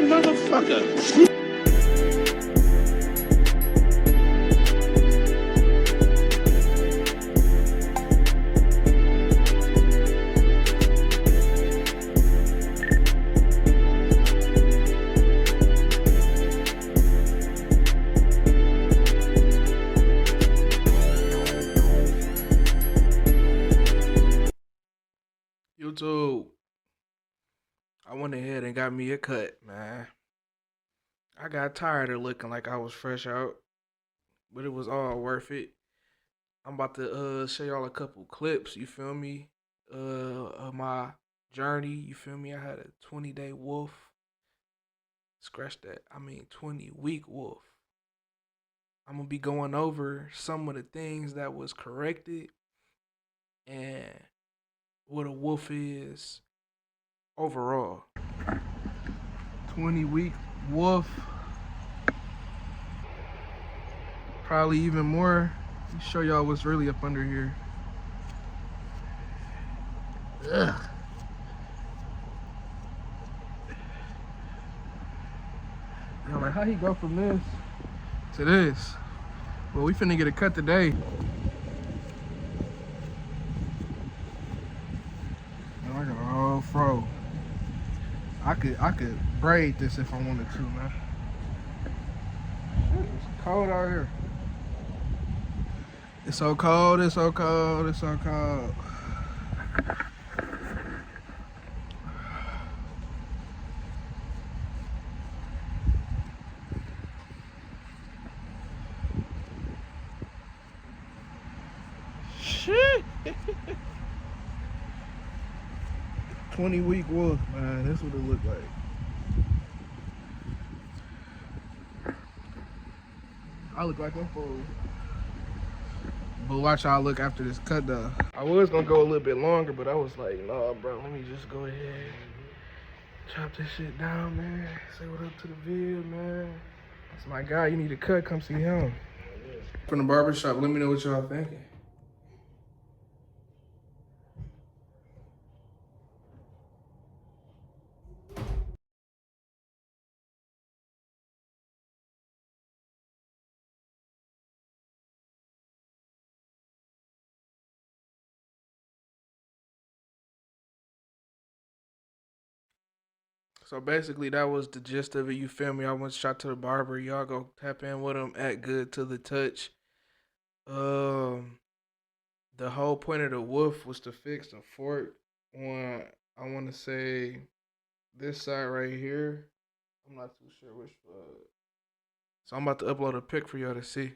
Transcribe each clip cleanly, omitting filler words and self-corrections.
motherfucker. YouTube, I went ahead and got me a cut, man. I got tired of looking like I was fresh out, but it was all worth it. I'm about to show y'all a couple clips, you feel me? Of my journey, you feel me? I had a 20-day wolf. Scratch that. 20-week wolf. I'm gonna be going over some of the things that was corrected and what a wolf is overall. 20-week wolf. Probably even more. Let me show y'all what's really up under here. Ugh. Yo, like how he go from this to this? Well, we finna get a cut today. Man, I got a whole fro. I could braid this if I wanted to, man. Shit, it's cold out here. It's so cold, it's so cold, it's so cold. Shit. 20-week wolf, man. That's what it look like. I look like a fool. But watch how I look after this cut though. I was gonna go a little bit longer, but I was like, nah, bro, let me just go ahead. Chop this shit down, man. Say what up to the vid, man. That's my guy. You need a cut, come see him. From the barbershop, let me know what y'all thinking. So basically, that was the gist of it. You feel me? I went shot to the barber. Y'all go tap in with him. Act good to the touch. Um, the whole point of the wolf was to fix the fork on. I want to say this side right here. I'm not too sure which. So I'm about to upload a pic for y'all to see.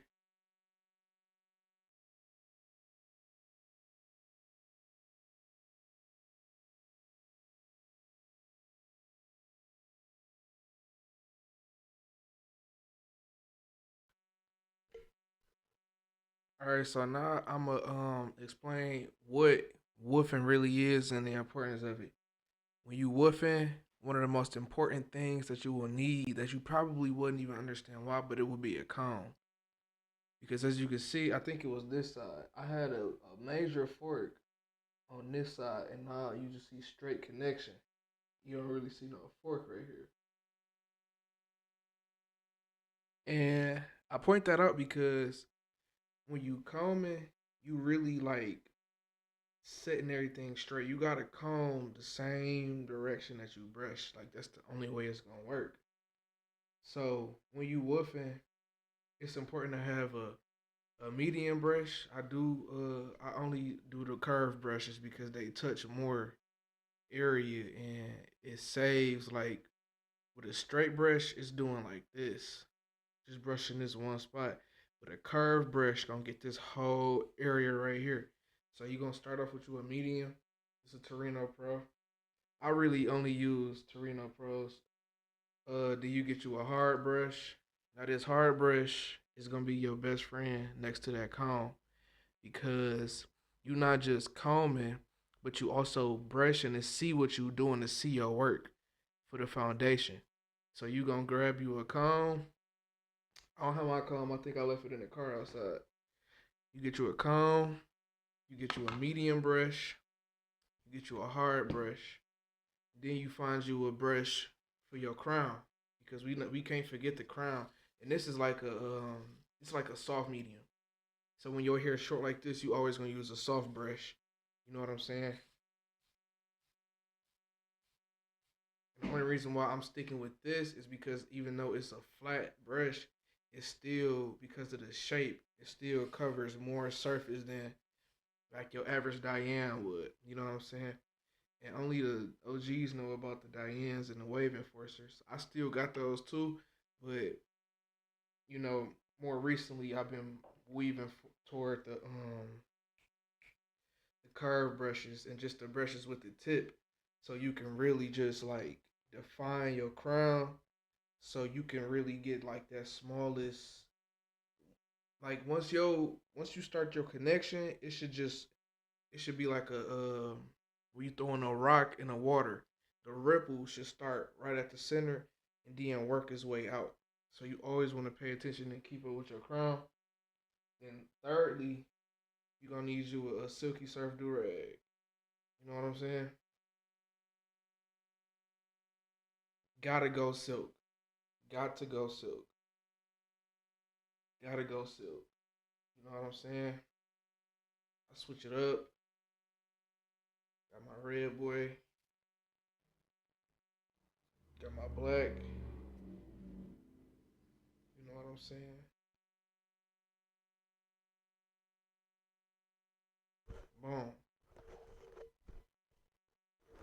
All right, so now I'm gonna explain what woofing really is and the importance of it. When you woofing, one of the most important things that you will need that you probably wouldn't even understand why, but it would be a comb. Because as you can see, I think it was this side. I had a major fork on this side, and now you just see straight connection. You don't really see no fork right here. And I point that out because when you combing, you really like setting everything straight. You gotta comb the same direction that you brush. Like that's the only way it's gonna work. So when you woofing, it's important to have a medium brush. I only do the curved brushes because they touch more area and it saves like with a straight brush it's doing like this. Just brushing this one spot. With a curved brush gonna get this whole area right here. So you're gonna start off with you a medium. It's a Torino Pro. I really only use Torino Pros. Do you get you a hard brush? Now this hard brush is gonna be your best friend next to that comb because you're not just combing, but you also brushing to see what you doing to see your work for the foundation. So you gonna grab you a comb. I don't have my comb. I think I left it in the car outside. You get you a comb. You get you a medium brush. You get you a hard brush. Then you find you a brush for your crown. because we can't forget the crown. And this is like a it's like a soft medium. So when your hair is short like this, you always gonna use a soft brush. You know what I'm saying? And the only reason why I'm sticking with this is because even though it's a flat brush, it's still because of the shape, it still covers more surface than like your average Diane would. You know what I'm saying? And only the OGs know about the Dianes and the Wave Enforcers. I still got those too, but you know, more recently I've been weaving toward the curve brushes and just the brushes with the tip, so you can really just like define your crown, so you can really get like that smallest. Like once you start your connection, it should be like a where you throwing a rock in the water. The ripple should start right at the center and then work its way out. So you always want to pay attention and keep it with your crown. Then thirdly, you're gonna need you a silky surf do rag. You know what I'm saying? Gotta go silk. Got to go silk. Gotta go silk. You know what I'm saying? I switch it up. Got my red boy. Got my black. You know what I'm saying? Boom.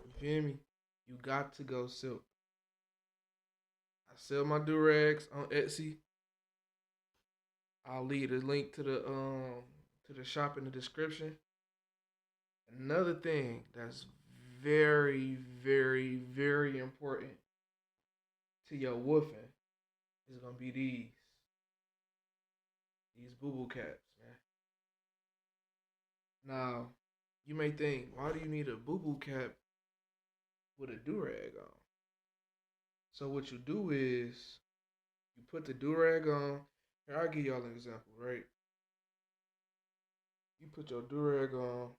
You feel me? You got to go silk. I sell my durags on Etsy. I'll leave a link to the shop in the description. Another thing that's very, very, very important to your woofing is gonna be these boo boo caps, man. Now, you may think, why do you need a boo boo cap with a durag on? So what you do is you put the durag on. Here, I'll give y'all an example, right? You put your durag on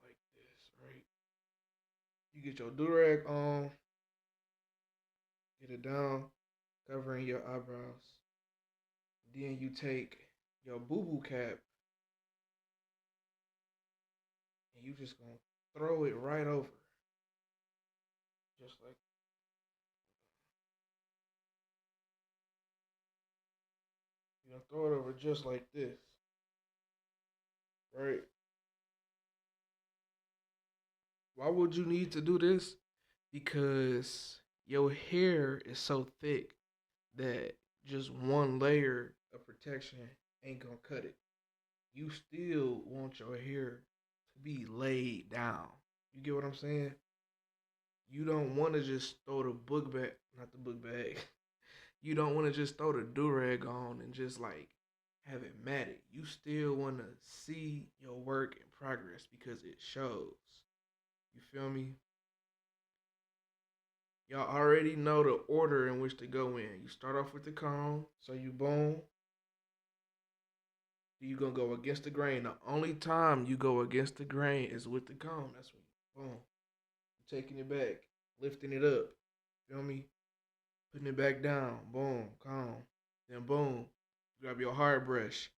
like this, right? You get your durag on, get it down, covering your eyebrows. Then you take your boo boo cap and you just gonna throw it right over, just like you know, throw it over just like this, right? Why would you need to do this? Because your hair is so thick that just one layer of protection ain't gonna cut it. You still want your hair to be laid down. You get what I'm saying? You don't want to just throw the book bag, not the book bag. You don't want to just throw the durag on and just like have it matted. You still want to see your work in progress because it shows. You feel me? Y'all already know the order in which to go in. You start off with the comb, so you boom. You gonna go against the grain. The only time you go against the grain is with the comb. That's when you boom. You're taking it back, lifting it up. Feel me? Putting it back down. Boom, comb. Then boom. Grab your hard brush.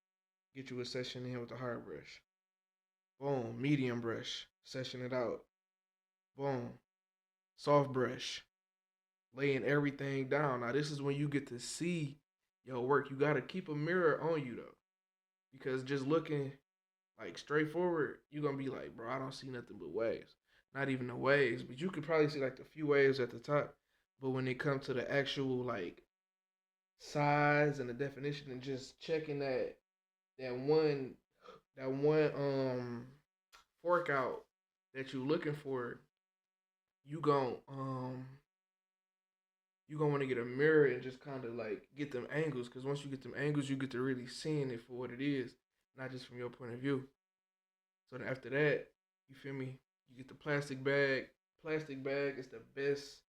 Get you a session in with the hard brush. Boom, medium brush. Session it out. Boom, soft brush. Laying everything down. Now this is when you get to see your work. You gotta keep a mirror on you though, because just looking like straightforward, you're gonna be like, bro, I don't see nothing but waves. Not even the waves, but you could probably see like the few waves at the top. But when it comes to the actual like size and the definition and just checking that one that one fork out that you looking for, you gon' you gonna want to get a mirror and just kind of like get them angles, because once you get them angles, you get to really seeing it for what it is, not just from your point of view. So then after that, you feel me? You get the plastic bag. Plastic bag is the best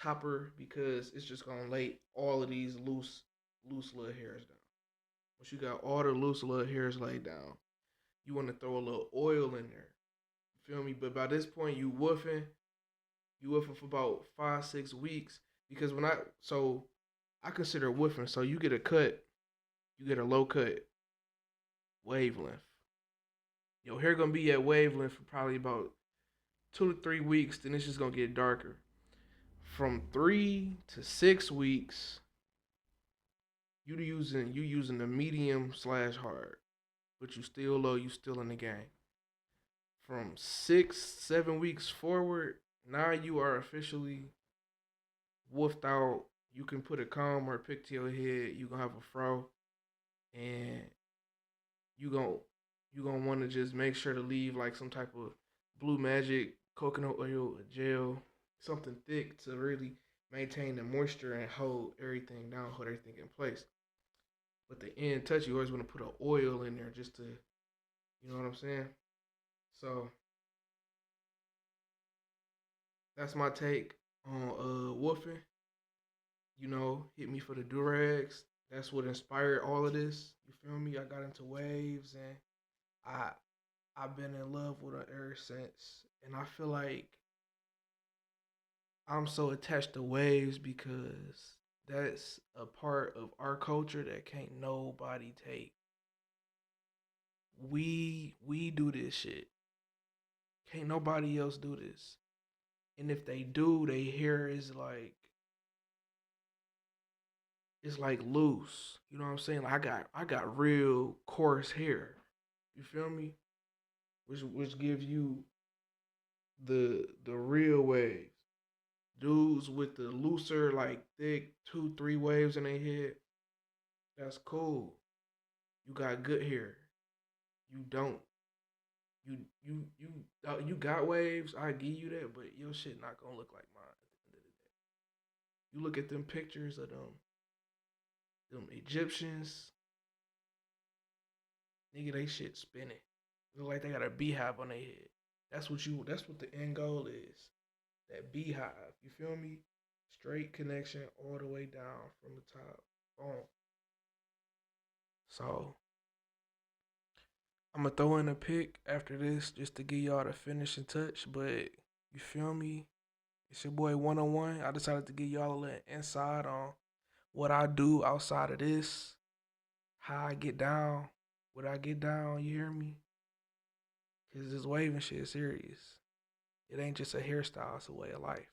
topper because it's just gonna lay all of these loose little hairs down. Once you got all the loose little hairs laid down, you want to throw a little oil in there. You feel me? But by this point, you woofing. You woofing for about 5, 6 weeks because I consider woofing. So you get a cut, you get a low cut wavelength. Your hair gonna be at wavelength for probably about 2 to 3 weeks. Then it's just gonna get darker. From 3 to 6 weeks, you using the medium slash hard, but you still low. You still in the game. From 6, 7 weeks forward, now you are officially woofed out. You can put a comb or a pick to your head. You gonna have a fro, and you gonna you gonna want to just make sure to leave like some type of blue magic coconut oil or gel, something thick to really maintain the moisture and hold everything down, hold everything in place. But the end touch, you always want to put an oil in there just to, you know what I'm saying? So that's my take on woofing. Hit me for the durags. That's what inspired all of this. You feel me? I got into waves and I I've been in love with it ever since. And I feel like I'm so attached to waves because that's a part of our culture that can't nobody take. We do this shit. Can't nobody else do this. And if they do, they hair is like it's like loose. You know what I'm saying? Like I got real coarse hair. You feel me? Which gives you the real waves. Dudes with the looser, like thick 2, 3 waves in their head, that's cool. You got good hair. You don't. You got waves. I give you that, but your shit not gonna look like mine at the end of the day. You look at them pictures of them Egyptians, nigga, they shit spinning. Look like they got a beehive on their head. That's what the end goal is. That beehive. You feel me? Straight connection all the way down from the top. Boom. So I'm gonna throw in a pick after this just to give y'all the finishing touch. But you feel me? It's your boy 101. I decided to give y'all a little insight on what I do outside of this, how I get down, what I get down. You hear me? Cause this waving shit is serious. It ain't just a hairstyle; it's a way of life.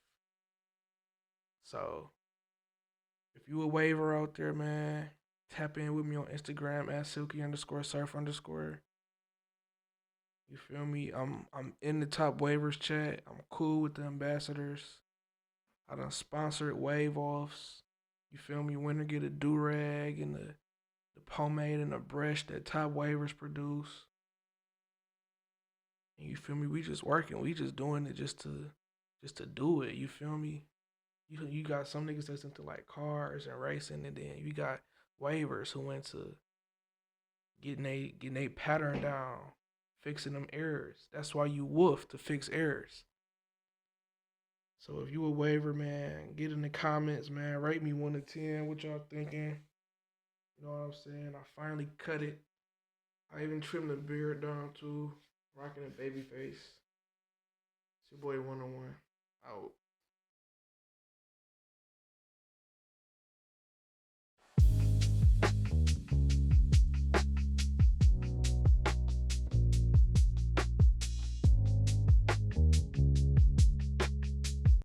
So if you a waver out there, man, tap in with me on Instagram at silky_surf_. You feel me? I'm in the top waivers chat. I'm cool with the ambassadors. I done sponsored wave offs. You feel me? Winner get a do rag and the pomade and the brush that top waivers produce. And you feel me? We just working. We just doing it just to do it. You feel me? You got some niggas that's into like cars and racing, and then you got waivers who into getting a pattern down, fixing them errors. That's why you woof to fix errors. So if you a waiver, man, get in the comments, man. Rate me 1 to 10. What y'all thinking? You know what I'm saying? I finally cut it. I even trimmed the beard down too. Rocking a baby face. It's your boy 101. Out.